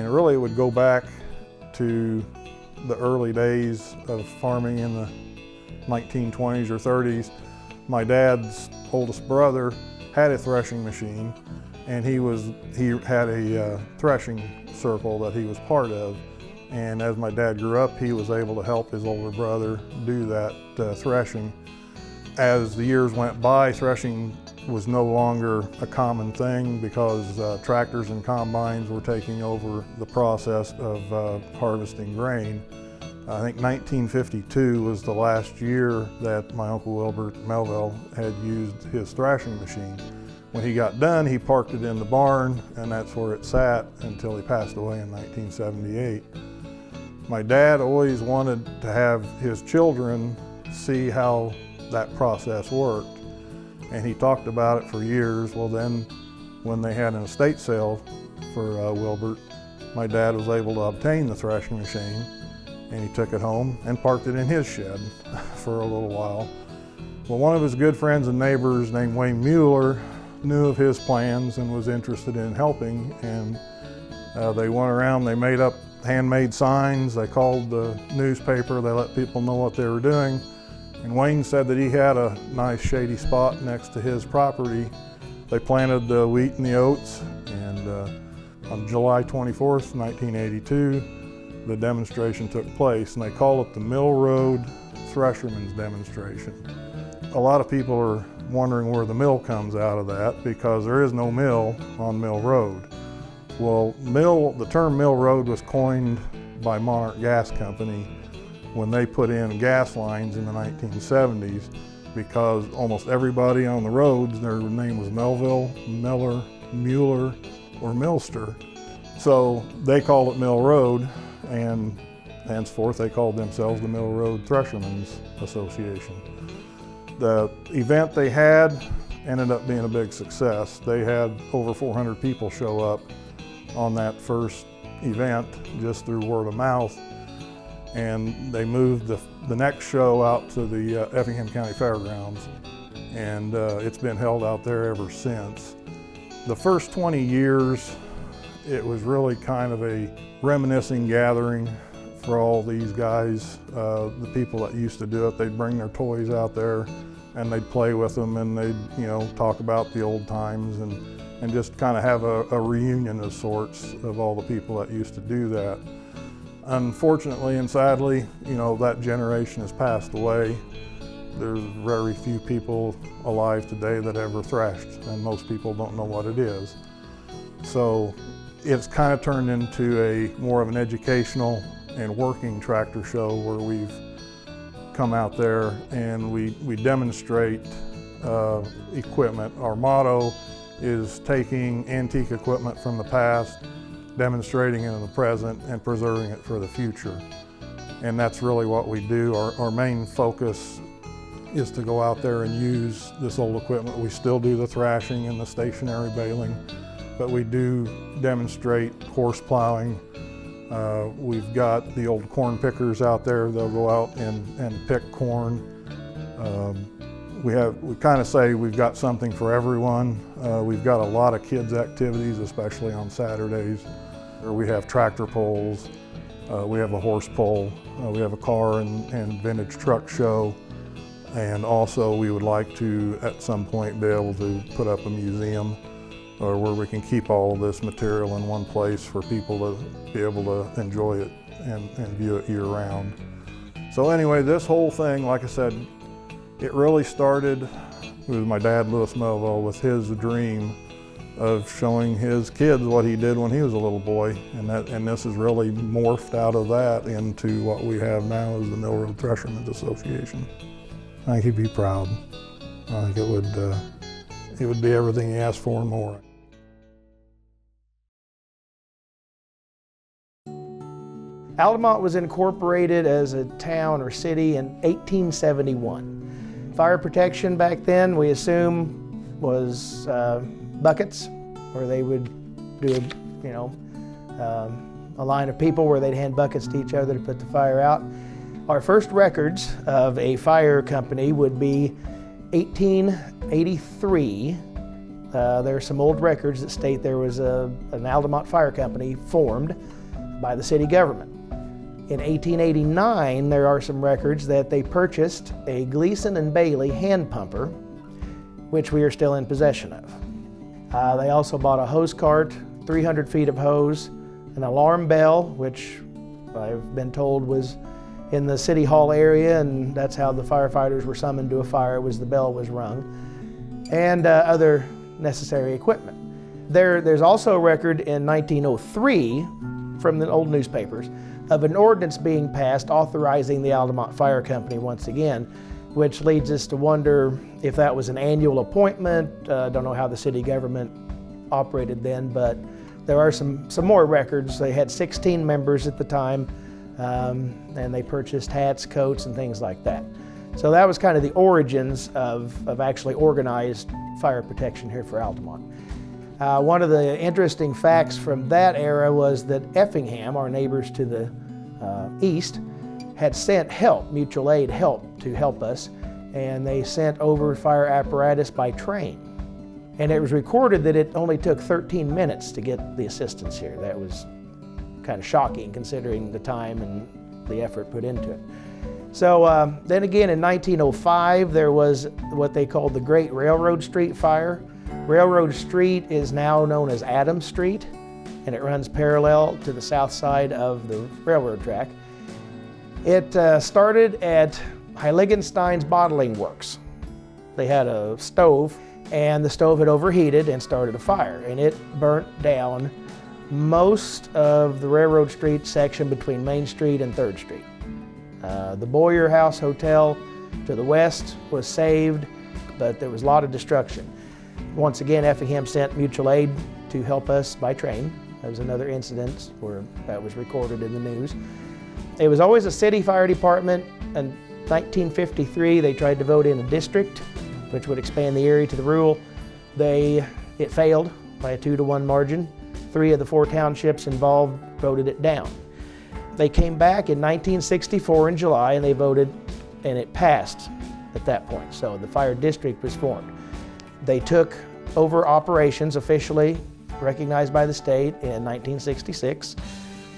And really it would go back to the early days of farming in the 1920s or 30s. My dad's oldest brother had a threshing machine, and he had a threshing circle that he was part of. And as my dad grew up, he was able to help his older brother do that threshing. As the years went by, threshing was no longer a common thing because tractors and combines were taking over the process of harvesting grain. I think 1952 was the last year that my Uncle Wilbert Melville had used his thrashing machine. When he got done, he parked it in the barn, and that's where it sat until he passed away in 1978. My dad always wanted to have his children see how that process worked, and he talked about it for years. Well, then when they had an estate sale for Wilbert, my dad was able to obtain the thrashing machine, and he took it home and parked it in his shed for a little while. Well, one of his good friends and neighbors named Wayne Mueller knew of his plans and was interested in helping, and they went around, they made up handmade signs, they called the newspaper, they let people know what they were doing. And Wayne said that he had a nice shady spot next to his property. They planted the wheat and the oats, and on July 24th, 1982, the demonstration took place, and they call it the Mill Road Thresherman's demonstration. A lot of people are wondering where the mill comes out of that, because there is no mill on Mill Road. Well, the term Mill Road was coined by Monarch Gas Company when they put in gas lines in the 1970s, because almost everybody on the roads, their name was Melville, Miller, Mueller, or Milster. So they called it Mill Road, and henceforth they called themselves the Mill Road Threshermen's Association. The event they had ended up being a big success. They had over 400 people show up on that first event just through word of mouth, and they moved the next show out to the Effingham County Fairgrounds, and it's been held out there ever since. The first 20 years, it was really kind of a reminiscing gathering for all these guys, the people that used to do it. They'd bring their toys out there and they'd play with them, and they'd talk about the old times and just kind of have a reunion of sorts of all the people that used to do that. Unfortunately and sadly, that generation has passed away. There's very few people alive today that ever thrashed, and most people don't know what it is. So it's kind of turned into more of an educational and working tractor show, where we've come out there and we demonstrate equipment. Our motto is taking antique equipment from the past, demonstrating it in the present, and preserving it for the future. And that's really what we do. Our main focus is to go out there and use this old equipment. We still do the thrashing and the stationary baling, but we do demonstrate horse plowing. We've got the old corn pickers out there. They'll go out and pick corn. We kind of say we've got something for everyone. We've got a lot of kids' activities, especially on Saturdays. We have tractor pulls, we have a horse pull, we have a car and vintage truck show, and also we would like to, at some point, be able to put up a museum where we can keep all of this material in one place for people to be able to enjoy it and view it year-round. So anyway, this whole thing, like I said, it really started with my dad, Lewis Melville, with his dream of showing his kids what he did when he was a little boy, and this has really morphed out of that into what we have now as the Mill Road Threshermen's Association. I think he'd be proud. I think it would be everything he asked for and more. Altamont was incorporated as a town or city in 1871. Fire protection back then, we assume, was buckets, where they would do a line of people where they'd hand buckets to each other to put the fire out. Our first records of a fire company would be 1883, There are some old records that state there was an Altamont Fire Company formed by the city government. In 1889, there are some records that they purchased a Gleason and Bailey hand pumper, which we are still in possession of. They also bought a hose cart, 300 feet of hose, an alarm bell, which I've been told was in the city hall area, and that's how the firefighters were summoned to a fire, was the bell was rung, and other necessary equipment. There's also a record in 1903 from the old newspapers of an ordinance being passed authorizing the Altamont Fire Company once again, which leads us to wonder if that was an annual appointment. Don't know how the city government operated then, but there are some more records. They had 16 members at the time, and they purchased hats, coats, and things like that. So that was kind of the origins of actually organized fire protection here for Altamont. One of the interesting facts from that era was that Effingham, our neighbors to the east, had sent help, mutual aid help, to help us, and they sent over fire apparatus by train. And it was recorded that it only took 13 minutes to get the assistance here. That was kind of shocking considering the time and the effort put into it. So then again in 1905, there was what they called the Great Railroad Street Fire. Railroad Street is now known as Adams Street, and it runs parallel to the south side of the railroad track. It started at Heiligenstein's Bottling Works. They had a stove, and the stove had overheated and started a fire, and it burnt down most of the Railroad Street section between Main Street and 3rd Street. The Boyer House Hotel to the west was saved, but there was a lot of destruction. Once again, Effingham sent mutual aid to help us by train. That was another incident where that was recorded in the news. It was always a city fire department. In 1953, they tried to vote in a district, which would expand the area to the rural. It failed by a 2-to-1 margin. 3 of the 4 townships involved voted it down. They came back in 1964 in July, and they voted, and it passed at that point. So the fire district was formed. They took over operations officially recognized by the state in 1966.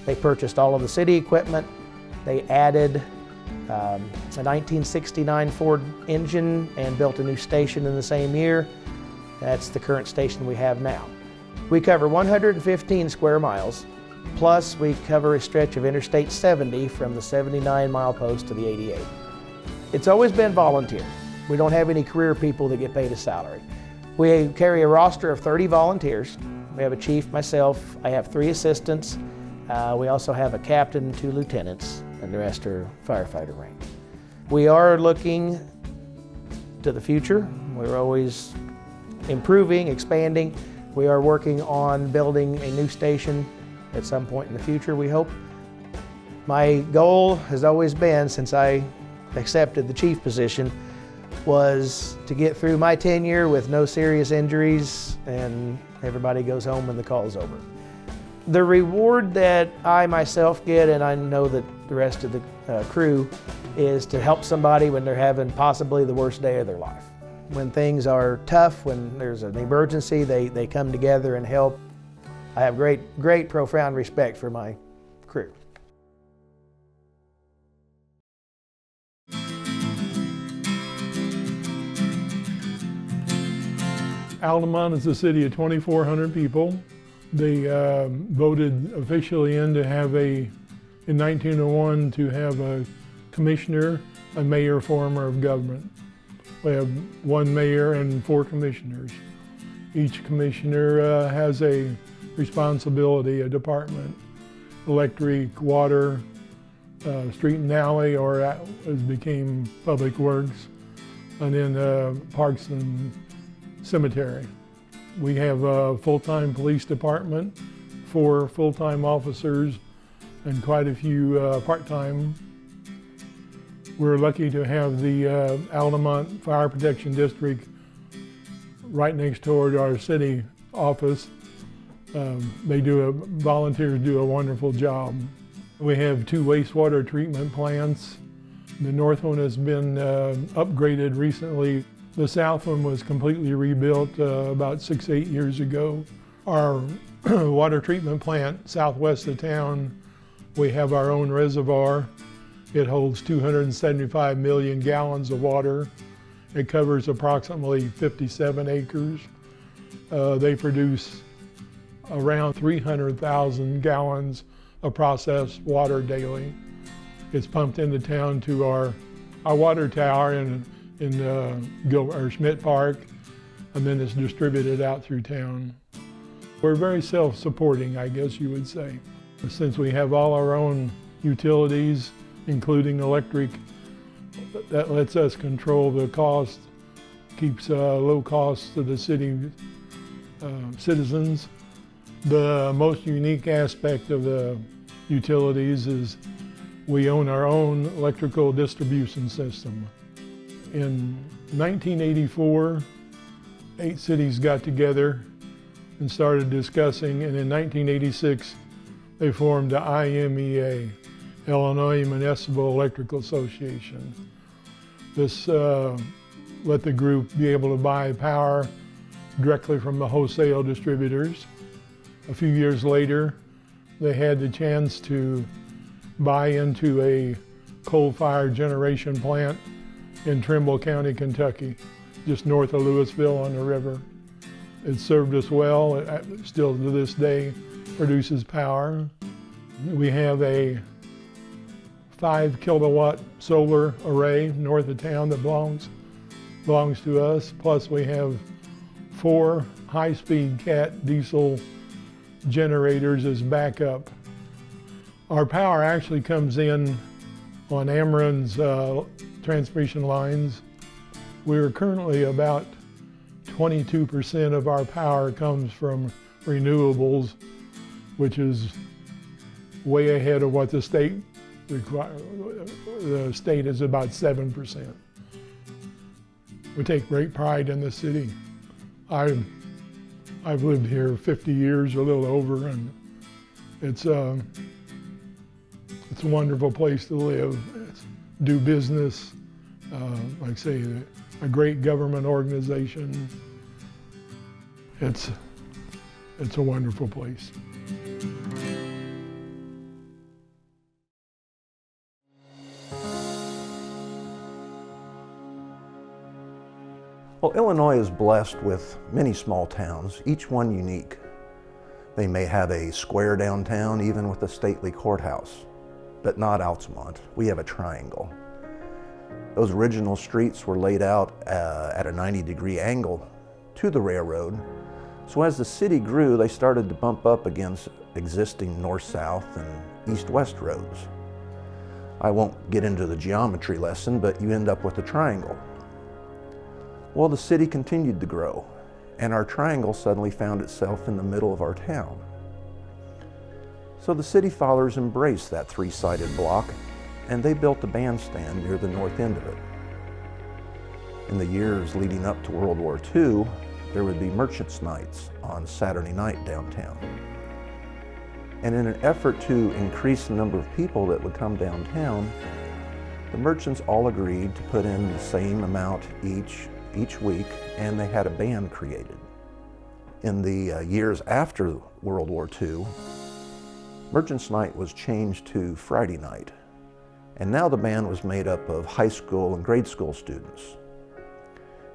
They purchased all of the city equipment. They added a 1969 Ford engine and built a new station in the same year. That's the current station we have now. We cover 115 square miles, plus we cover a stretch of Interstate 70 from the 79 mile post to the 88. It's always been volunteer. We don't have any career people that get paid a salary. We carry a roster of 30 volunteers. We have a chief, myself, I have 3 assistants. We also have a captain and 2 lieutenants, and the rest are firefighter rank. We are looking to the future. We're always improving, expanding. We are working on building a new station at some point in the future, we hope. My goal has always been, since I accepted the chief position, was to get through my tenure with no serious injuries and everybody goes home when the call's over. The reward that I myself get, and I know that the rest of the crew, is to help somebody when they're having possibly the worst day of their life. When things are tough, when there's an emergency, they come together and help. I have great, profound respect for my crew. Altamont is a city of 2,400 people. They voted officially in 1901 to have a commissioner, a mayor form of government. We have 1 mayor and 4 commissioners. Each commissioner has a responsibility, a department: electric, water, street and alley, or as became public works, and then parks and cemetery. We have a full-time police department, 4 full-time officers, and quite a few part-time. We're lucky to have the Altamont Fire Protection District right next toward our city office. Volunteers do a wonderful job. We have 2 wastewater treatment plants. The north one has been upgraded recently. The south one was completely rebuilt about 6, 8 years ago. Our water treatment plant southwest of town, we have our own reservoir. It holds 275 million gallons of water. It covers approximately 57 acres. They produce around 300,000 gallons of processed water daily. It's pumped into town to our water tower in Schmidt Park, and then it's distributed out through town. We're very self-supporting, I guess you would say. Since we have all our own utilities, including electric, that lets us control the cost, keeps low costs to the city citizens. The most unique aspect of the utilities is we own our own electrical distribution system. In 1984, 8 cities got together and started discussing, and in 1986, they formed the IMEA, Illinois Municipal Electrical Association. This let the group be able to buy power directly from the wholesale distributors. A few years later, they had the chance to buy into a coal-fired generation plant in Trimble County, Kentucky, just north of Louisville on the river. It served us well. It still to this day produces power. We have a 5 kilowatt solar array north of town that belongs to us. Plus we have 4 high-speed Cat diesel generators as backup. Our power actually comes in on Ameren's transmission lines. We're currently about 22% of our power comes from renewables, which is way ahead of what the state requires. The state is about 7%. We take great pride in the city. I've lived here 50 years, a little over, and it's a wonderful place to live, do business. Like I say, a great government organization. It's a wonderful place. Well, Illinois is blessed with many small towns, each one unique. They may have a square downtown, even with a stately courthouse, but not Altamont. We have a triangle. Those original streets were laid out at a 90-degree angle to the railroad. So as the city grew, they started to bump up against existing north-south and east-west roads. I won't get into the geometry lesson, but you end up with a triangle. Well, the city continued to grow, and our triangle suddenly found itself in the middle of our town. So the city fathers embraced that 3-sided block, and they built a bandstand near the north end of it. In the years leading up to World War II, there would be merchants' nights on Saturday night downtown. And in an effort to increase the number of people that would come downtown, the merchants all agreed to put in the same amount each week, and they had a band created. In the years after World War II, Merchants' Night was changed to Friday night, and now the band was made up of high school and grade school students.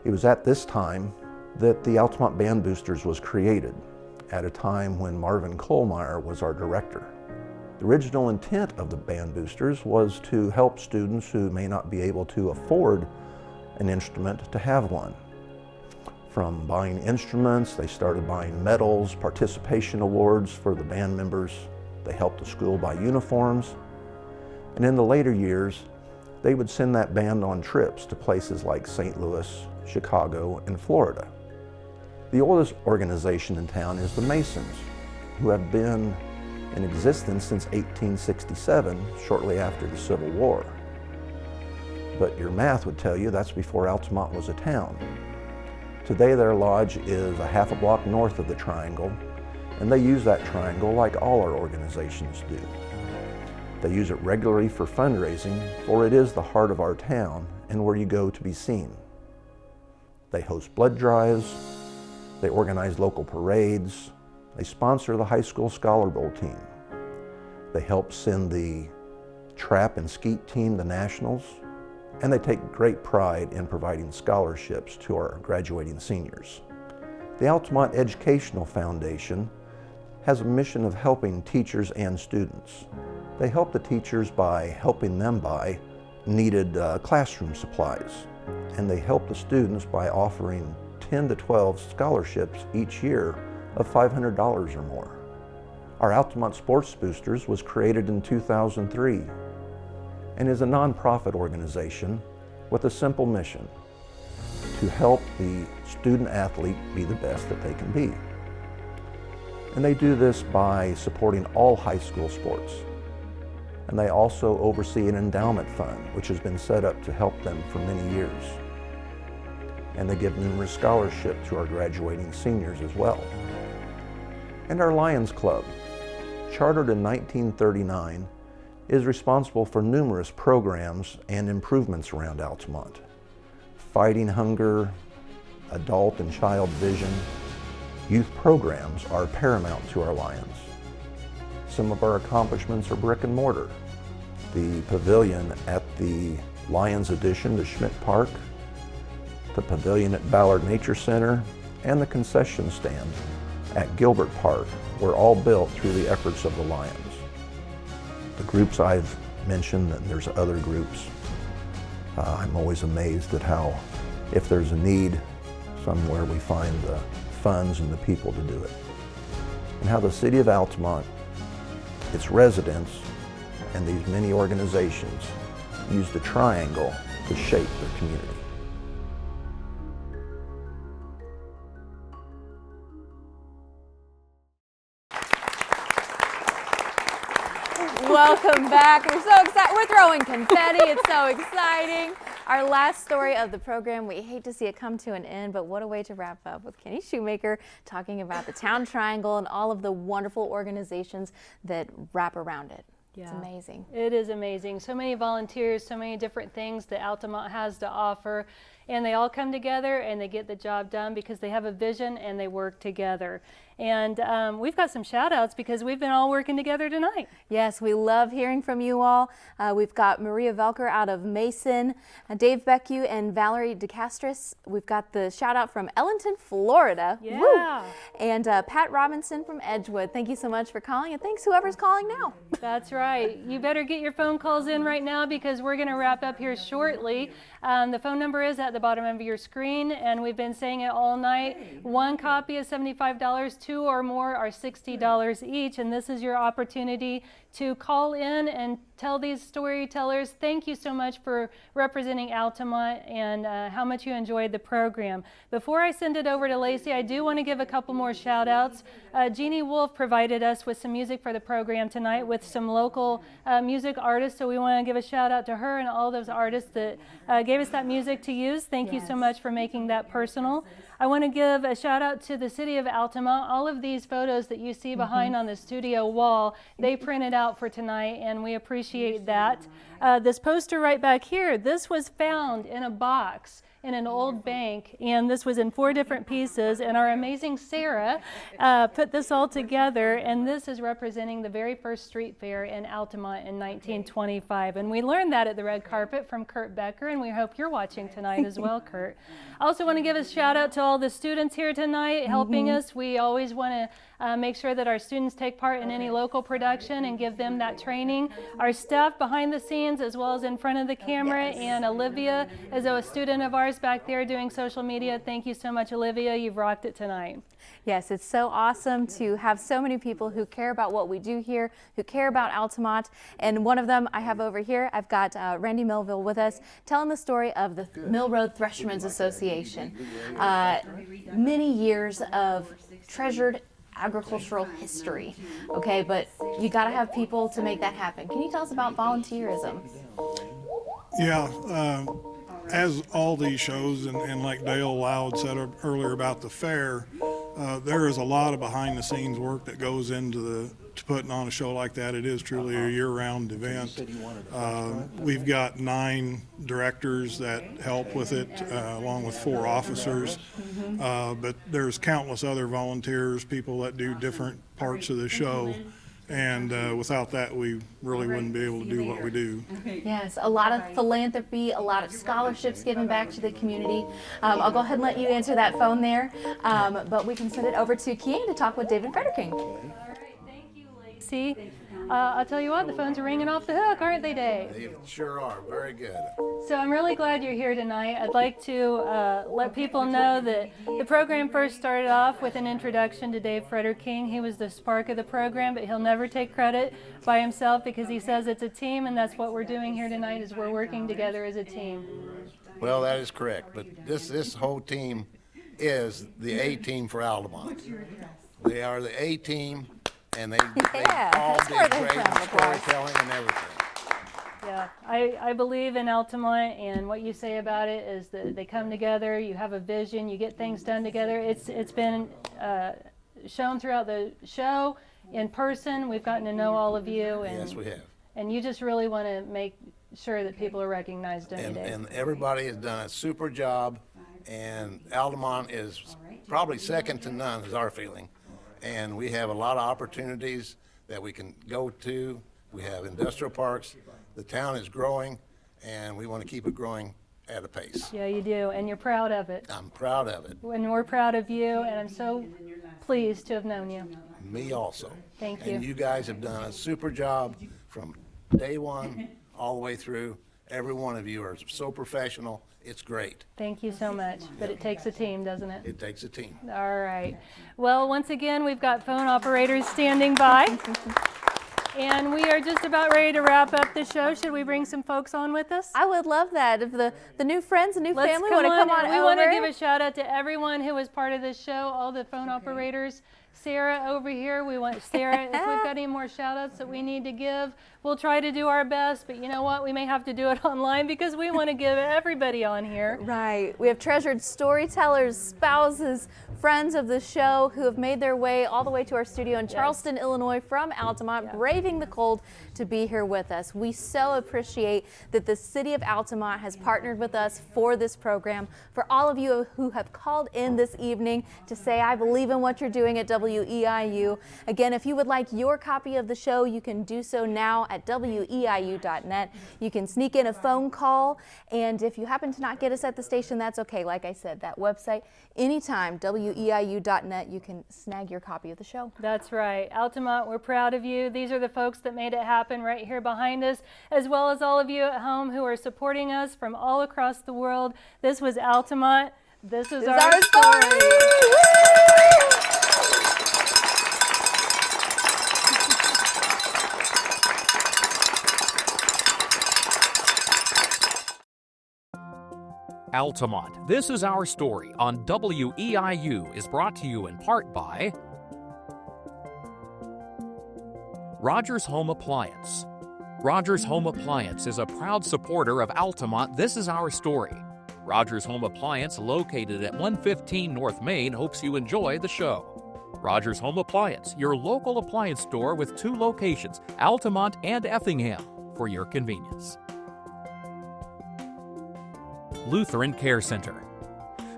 It was at this time that the Altamont Band Boosters was created, at a time when Marvin Kohlmeyer was our director. The original intent of the Band Boosters was to help students who may not be able to afford an instrument to have one. From buying instruments, they started buying medals, participation awards for the band members. They helped the school buy uniforms. And in the later years, they would send that band on trips to places like St. Louis, Chicago, and Florida. The oldest organization in town is the Masons, who have been in existence since 1867, shortly after the Civil War. But your math would tell you that's before Altamont was a town. Today their lodge is a half a block north of the triangle, and they use that triangle like all our organizations do. They use it regularly for fundraising, for it is the heart of our town and where you go to be seen. They host blood drives, they organize local parades, they sponsor the high school Scholar Bowl team. They help send the trap and skeet team to nationals, and they take great pride in providing scholarships to our graduating seniors. The Altamont Educational Foundation has a mission of helping teachers and students. They help the teachers by helping them buy needed classroom supplies, and they help the students by offering 10 to 12 scholarships each year of $500 or more. Our Altamont Sports Boosters was created in 2003 and is a nonprofit organization with a simple mission: to help the student athlete be the best that they can be. And they do this by supporting all high school sports. And they also oversee an endowment fund, which has been set up to help them for many years. And they give numerous scholarships to our graduating seniors as well. And our Lions Club, chartered in 1939, is responsible for numerous programs and improvements around Altamont. Fighting hunger, adult and child vision, youth programs are paramount to our Lions. Some of our accomplishments are brick and mortar. The pavilion at the Lions addition to Schmidt Park, the pavilion at Ballard Nature Center, and the concession stand at Gilbert Park were all built through the efforts of the Lions. The groups I've mentioned, and there's other groups, I'm always amazed at how, if there's a need somewhere, we find the funds and the people to do it. And how the city of Altamont, its residents, and these many organizations use the triangle to shape their community. Welcome back. We're so excited. We're throwing confetti. It's so exciting. Our last story of the program, we hate to see it come to an end, but what a way to wrap up with Kenny Shoemaker talking about the Town Triangle and all of the wonderful organizations that wrap around it. Yeah. It's amazing. It is amazing. So many volunteers, so many different things that Altamont has to offer, and they all come together and they get the job done because they have a vision and they work together. And we've got some shout outs because we've been all working together tonight. Yes, we love hearing from you all. We've got Maria Velker out of Mason, Dave Beckew and Valerie DeCastris. We've got the shout out from Ellenton, Florida. Yeah. Woo! And Pat Robinson from Edgewood. Thank you so much for calling, and thanks whoever's calling now. That's right. You better get your phone calls in right now because we're going to wrap up here shortly. The phone number is at the bottom of your screen, and we've been saying it all night. One copy is $75, two or more are $60 each, and this is your opportunity to call in and tell these storytellers thank you so much for representing Altamont and how much you enjoyed the program. Before I send it over to Lacey, I do want to give a couple more shout outs. Jeannie Wolf provided us with some music for the program tonight with some local music artists, so we want to give a shout out to her and all those artists that gave us that music to use. Thank you so much for making that personal. I want to give a shout out to the city of Altamont. All of these photos that you see behind on the studio wall, they printed out for tonight, and we appreciate that. This poster right back here, this was found in a box in an old bank, and this was in 4 different pieces, and our amazing Sarah put this all together, and this is representing the very first street fair in Altamont in 1925, and we learned that at the red carpet from Kurt Becker, and we hope you're watching tonight as well, Kurt. I also want to give a shout out to all the students here tonight helping us. We always want to make sure that our students take part in any local production and give them that training. Our staff behind the scenes as well as in front of the camera, and Olivia is a student of ours back there doing social media. Thank you so much, Olivia. You've rocked it tonight. Yes, it's so awesome to have so many people who care about what we do here, who care about Altamont, and one of them I have over here. I've got Randy Melville with us telling the story of the Mill Road Threshermen's Association. Many years of treasured agricultural history. Okay, but you got to have people to make that happen. Can you tell us about volunteerism? Yeah, as all these shows, and like Dale Loud said earlier about the fair, There is a lot of behind-the-scenes work that goes into putting on a show like that. It is truly a year-round event. We've got 9 directors that help with it, along with 4 officers. But there's countless other volunteers, people that do different parts of the show. And without that, we really wouldn't be able to do what we do. Yes, a lot of philanthropy, a lot of scholarships given back to the community. I'll go ahead and let you answer that phone there, but we can send it over to Keane to talk with David Frederking. All right, thank you, Lacey. I'll tell you what, the phones are ringing off the hook, aren't they, Dave? They sure are. Very good. So I'm really glad you're here tonight. I'd like to let people know that the program first started off with an introduction to Dave Frederking. He was the spark of the program, but he'll never take credit by himself because he says it's a team, and that's what we're doing here tonight is we're working together as a team. Well, that is correct. But this whole team is the A team for Altamont. They are the A team, and they all that's do where great they're in from, storytelling and everything. Yeah, I believe in Altamont, and what you say about it is that they come together, you have a vision, you get things done together. It's been shown throughout the show, in person. We've gotten to know all of you. And, Yes, we have. And you just really want to make sure that people are recognized, don't you, Dave? And everybody has done a super job, and Altamont is probably second to none, is our feeling. And we have a lot of opportunities that we can go to. We have industrial parks. The town is growing, and we want to keep it growing at a pace. Yeah, you do, and you're proud of it. I'm proud of it. And we're proud of you, and I'm so pleased to have known you. Me also. Thank you. And you guys have done a super job from day one all the way through. Every one of you are so professional. It's great. Thank you so much. But it takes a team, doesn't it? It takes a team. All right. Well, once again, we've got phone operators standing by. And we are just about ready to wrap up the show. Should we bring some folks on with us? I would love that. If the new friends, the new Let's family want to come on We over. want to give a shout out to everyone who was part of this show, all the phone operators. Sarah over here, we want Sarah, if we've got any more shout outs that we need to give, we'll try to do our best, but you know what, we may have to do it online because we want to give everybody on here. Right. We have treasured storytellers, spouses, friends of the show who have made their way all the way to our studio in Charleston, Illinois from Altamont, braving the cold to be here with us. We so appreciate that the city of Altamont has partnered with us for this program. For all of you who have called in this evening to say, I believe in what you're doing at WEIU. Again, if you would like your copy of the show, you can do so now at WEIU.net. You can sneak in a phone call, and if you happen to not get us at the station, that's okay. Like I said, that website, anytime, WEIU.net, you can snag your copy of the show. That's right. Altamont, we're proud of you. These are the folks that made it happen right here behind us, as well as all of you at home who are supporting us from all across the world. This was Altamont. This is our story. Altamont, This is Our Story on WEIU is brought to you in part by Rogers Home Appliance. Rogers Home Appliance is a proud supporter of Altamont, This is Our Story. Rogers Home Appliance, located at 115 North Main, hopes you enjoy the show. Rogers Home Appliance, your local appliance store with 2 locations, Altamont and Effingham, for your convenience. Lutheran Care Center.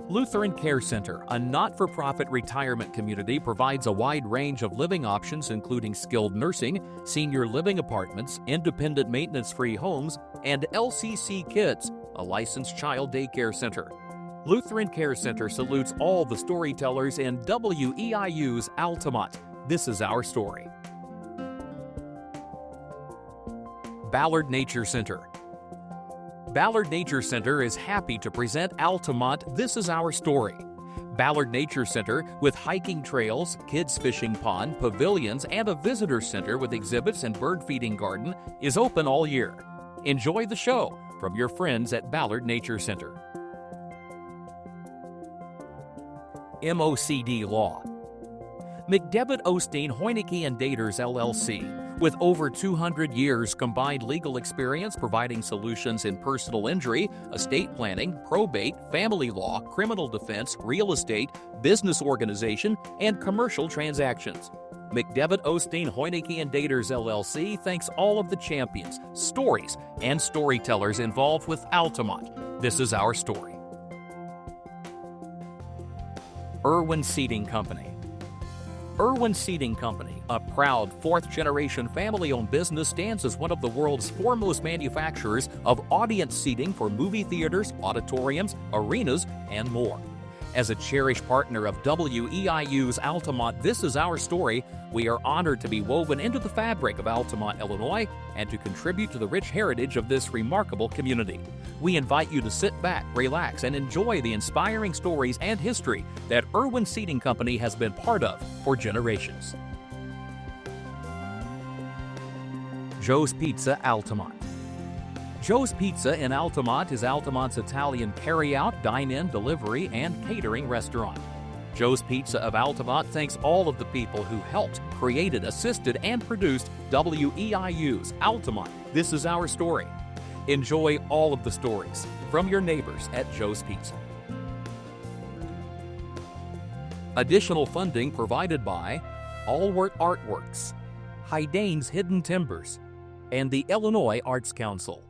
Lutheran Care Center, a not-for-profit retirement community, provides a wide range of living options including skilled nursing, senior living apartments, independent maintenance-free homes, and LCC Kids, a licensed child daycare center. Lutheran Care Center salutes all the storytellers in WEIU's Altamont. This is Our Story. Ballard Nature Center. Ballard Nature Center is happy to present Altamont, This is Our Story. Ballard Nature Center, with hiking trails, kids fishing pond, pavilions, and a visitor center with exhibits and bird feeding garden, is open all year. Enjoy the show from your friends at Ballard Nature Center. MOCD Law. McDevitt, Osteen, Hoineke & Daters, LLC, With over 200 years combined legal experience providing solutions in personal injury, estate planning, probate, family law, criminal defense, real estate, business organization, and commercial transactions. McDevitt, Osteen, Hoyneke & Daters LLC thanks all of the champions, stories, and storytellers involved with Altamont. This is our story. Irwin Seating Company. Irwin Seating Company, a proud fourth-generation family-owned business, stands as one of the world's foremost manufacturers of audience seating for movie theaters, auditoriums, arenas, and more. As a cherished partner of WEIU's Altamont This is Our Story, we are honored to be woven into the fabric of Altamont, Illinois, and to contribute to the rich heritage of this remarkable community. We invite you to sit back, relax, and enjoy the inspiring stories and history that Irwin Seating Company has been part of for generations. Joe's Pizza, Altamont. Joe's Pizza in Altamont is Altamont's Italian carry-out, dine-in, delivery, and catering restaurant. Joe's Pizza of Altamont thanks all of the people who helped, created, assisted, and produced WEIU's Altamont This is Our Story. Enjoy all of the stories from your neighbors at Joe's Pizza. Additional funding provided by Allwart Artworks, Hydane's Hidden Timbers, and the Illinois Arts Council.